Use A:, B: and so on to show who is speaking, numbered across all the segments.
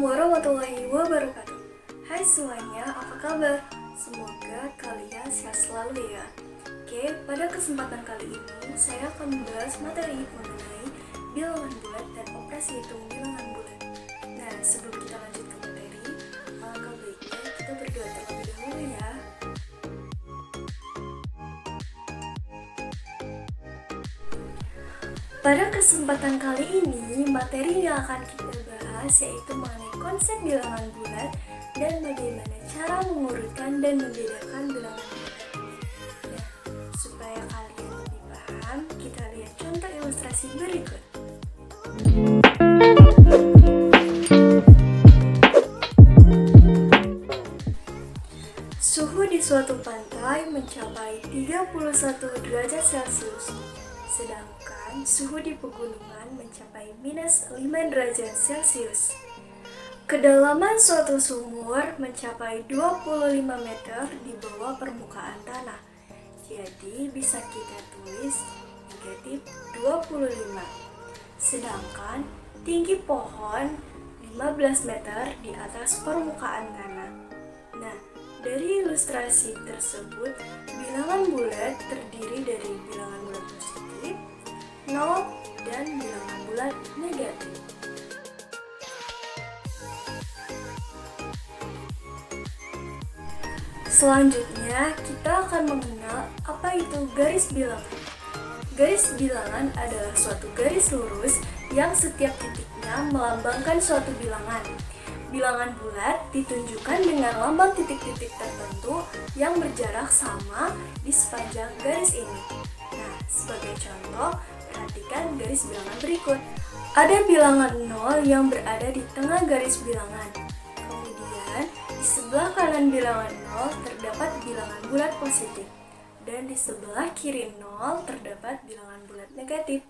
A: Assalamualaikum warahmatullahi wabarakatuh. Hai semuanya, apa kabar? Semoga kalian sehat selalu ya. Oke, pada kesempatan kali ini saya akan membahas materi mengenai bilangan bulat dan operasi hitung bilangan bulat. Nah, sebelum kita lanjut ke materi, alangkah baiknya kita berdoa terlebih dahulu ya. Pada kesempatan kali ini, materi yang akan kita bahas yaitu mengenai konsep bilangan bulat dan bagaimana cara mengurutkan dan membedakan bilangan bulat. Nah, supaya kalian lebih paham, kita lihat contoh ilustrasi berikut. Suhu di suatu pantai mencapai 31 derajat Celcius, sedangkan suhu di pegunungan mencapai minus 5 derajat Celcius. Kedalaman suatu sumur mencapai 25 meter di bawah permukaan tanah. Jadi bisa kita tulis negatif 25. Sedangkan tinggi pohon 15 meter di atas permukaan tanah. Nah, dari ilustrasi tersebut, bilangan bulat terdiri dari bilangan bulat positif, 0, dan bilangan bulat negatif. Selanjutnya, kita akan mengenal apa itu garis bilangan. Garis bilangan adalah suatu garis lurus yang setiap titiknya melambangkan suatu bilangan. Bilangan bulat ditunjukkan dengan lambang titik-titik tertentu yang berjarak sama di sepanjang garis ini. Nah, sebagai contoh, perhatikan garis bilangan berikut. Ada bilangan 0 yang berada di tengah garis bilangan. Kemudian, di sebelah kanan bilangan 0 terdapat bilangan bulat positif. Dan di sebelah kiri 0 terdapat bilangan bulat negatif.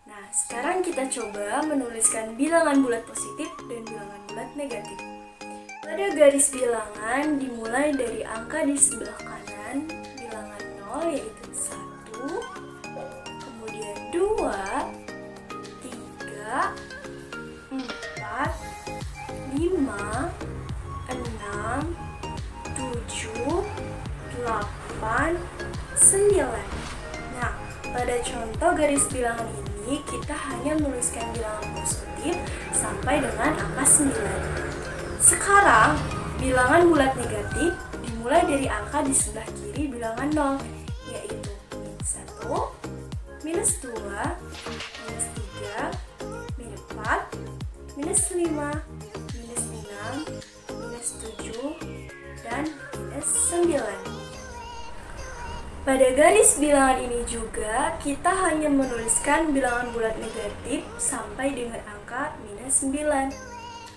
A: Nah, sekarang kita coba menuliskan bilangan bulat positif dan bilangan bulat negatif. Pada garis bilangan dimulai dari angka di sebelah kanan bilangan 0 yaitu 1, kemudian 2, 3, 4, 5, 6, 7, 8, 9. Nah, pada contoh garis bilangan ini kita hanya menuliskan bilangan positif sampai dengan angka 9. Sekarang, bilangan bulat negatif dimulai dari angka di sebelah kiri bilangan 0, yaitu minus 1, minus 2, minus 3, minus 4, minus 5, minus 6, minus 7, dan minus 9. Pada garis bilangan ini juga, kita hanya menuliskan bilangan bulat negatif sampai dengan angka minus 9.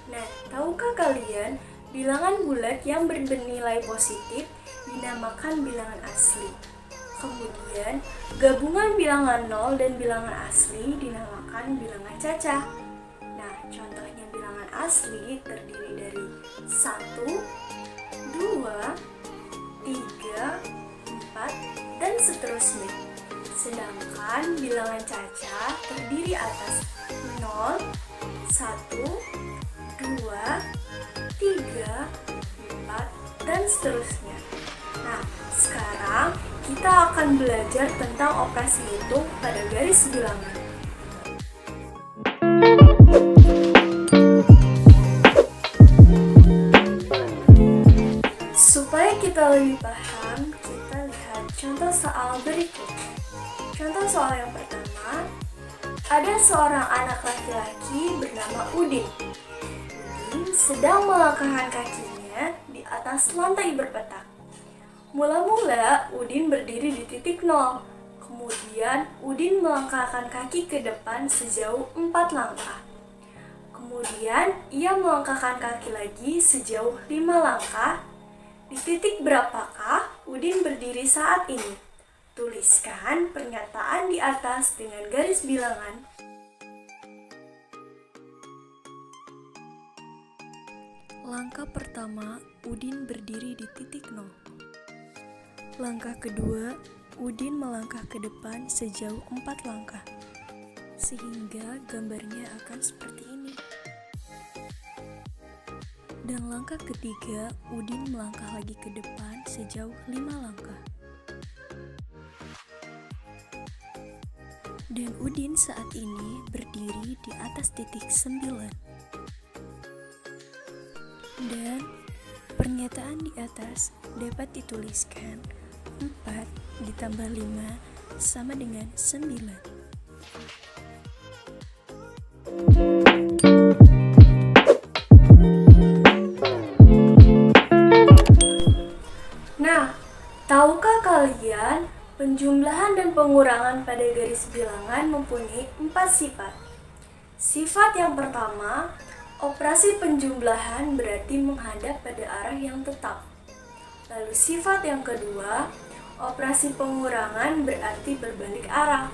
A: Nah, tahukah kalian, bilangan bulat yang bernilai positif dinamakan bilangan asli. Kemudian, gabungan bilangan 0 dan bilangan asli dinamakan bilangan cacah. Nah, contohnya bilangan asli terdiri dari 1, 2, 3, 4, dan seterusnya. Sedangkan bilangan cacah terdiri atas 0, 1, 2, 3, 4, dan seterusnya. Nah, sekarang kita akan belajar tentang operasi hitung pada garis bilangan. Supaya kita lebih paham, kita lihat contoh soal berikut. Contoh soal yang pertama, ada seorang anak laki-laki bernama Udin. Udin sedang melangkahkan kakinya di atas lantai berpetak. Mula-mula Udin berdiri di titik 0. Kemudian Udin melangkahkan kaki ke depan sejauh 4 langkah. Kemudian ia melangkahkan kaki lagi sejauh 5 langkah. Di titik berapakah Udin berdiri saat ini? Tuliskan pernyataan di atas dengan garis bilangan.
B: Langkah pertama, Udin berdiri di titik 0. Langkah kedua, Udin melangkah ke depan sejauh 4 langkah. Sehingga gambarnya akan seperti ini. Dan langkah ketiga, Udin melangkah lagi ke depan sejauh 5 langkah. Dan Udin saat ini berdiri di atas titik 9. Dan pernyataan di atas dapat dituliskan 4 ditambah 5 sama dengan 9.
A: Nah, tahukah kalian penjumlahan dan pengurangan pada garis bilangan mempunyai 4 sifat? Sifat yang pertama, operasi penjumlahan berarti menghadap pada arah yang tetap. Lalu sifat yang kedua, operasi pengurangan berarti berbalik arah.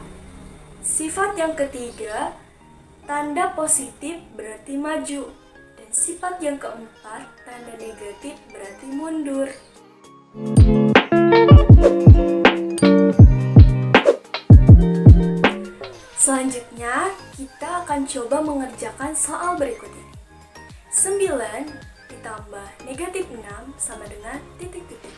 A: Sifat yang ketiga, tanda positif berarti maju. Dan sifat yang keempat, tanda negatif berarti mundur. Selanjutnya, kita akan coba mengerjakan soal berikut ini. 9 ditambah negatif 6 sama dengan titik-titik.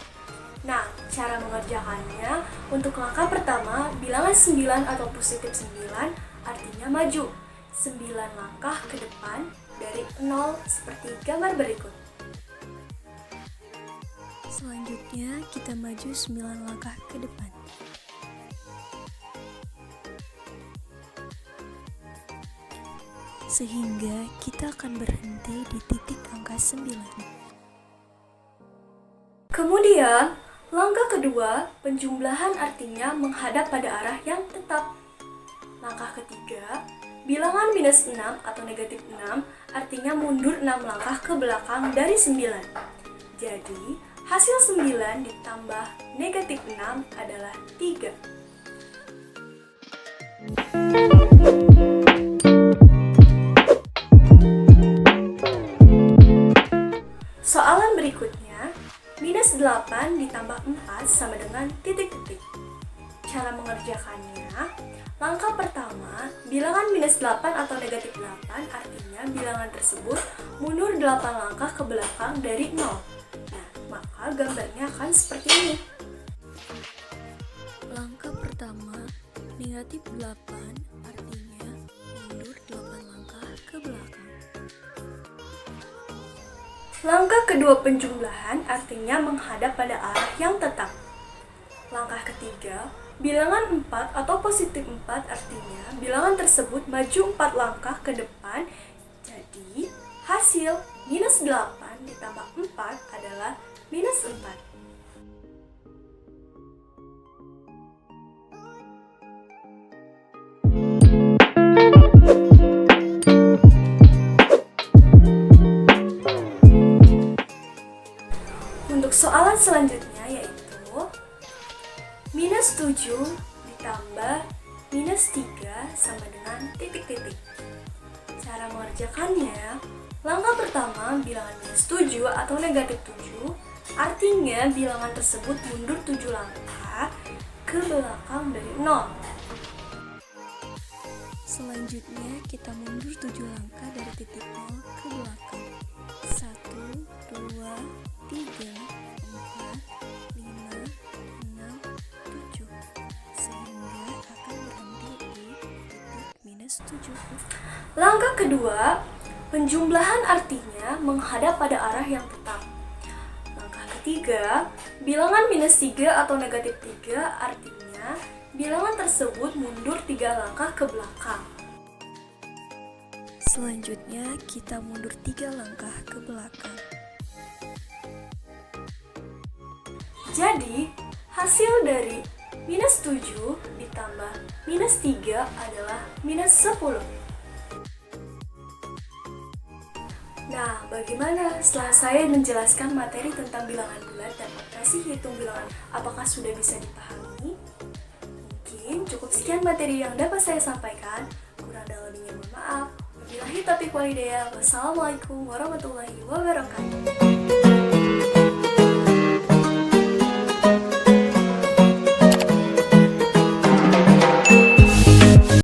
A: Nah, cara mengerjakannya, untuk langkah pertama, bilangan 9 atau positif 9 artinya maju. 9 langkah ke depan dari 0 seperti gambar berikut.
B: Selanjutnya, kita maju 9 langkah ke depan. Sehingga kita akan berhenti di titik angka 9.
A: Kemudian, langkah kedua, penjumlahan artinya menghadap pada arah yang tetap. Langkah ketiga, bilangan minus 6 atau negatif 6 artinya mundur 6 langkah ke belakang dari 9. Jadi, hasil 9 ditambah negatif 6 adalah 3. Soalan berikutnya, minus 8 ditambah 4 sama dengan titik-titik. Cara mengerjakannya, langkah pertama, bilangan minus 8 atau negatif 8 artinya bilangan tersebut mundur 8 langkah ke belakang dari 0. Nah, maka gambarnya akan seperti ini.
B: Langkah pertama, negatif 8 artinya mundur 8 langkah ke belakang.
A: Langkah kedua penjumlahan artinya menghadap pada arah yang tetap. Langkah ketiga, bilangan 4 atau positif 4 artinya bilangan tersebut maju 4 langkah ke depan. Jadi, hasil minus 8 ditambah 4 adalah minus 4. Untuk soalan selanjutnya yaitu minus 7 ditambah minus 3 sama dengan titik-titik. Cara mengerjakannya, langkah pertama bilangan minus 7 atau negatif 7 artinya bilangan tersebut mundur 7 langkah ke belakang dari 0.
B: Selanjutnya, kita mundur 7 langkah dari titik 0 ke belakang. 1, 2, 3, 4, 5, 6, 7. Sehingga akan berhenti di titik minus 7.
A: Langkah kedua, penjumlahan artinya menghadap pada arah yang tetap. Langkah ketiga, bilangan minus 3 atau negatif 3 artinya bilangan tersebut mundur 3 langkah ke belakang.
B: Selanjutnya, kita mundur 3 langkah ke belakang.
A: Jadi, hasil dari minus 7 ditambah minus 3 adalah minus 10. Nah, bagaimana setelah saya menjelaskan materi tentang bilangan bulat dan operasi hitung bilangan, apakah sudah bisa dipahami? Mungkin cukup sekian materi yang dapat saya sampaikan. Kurang dan lebihnya mohon maaf. Wabillahi taufiq wal hidayah. Wassalamualaikum warahmatullahi wabarakatuh.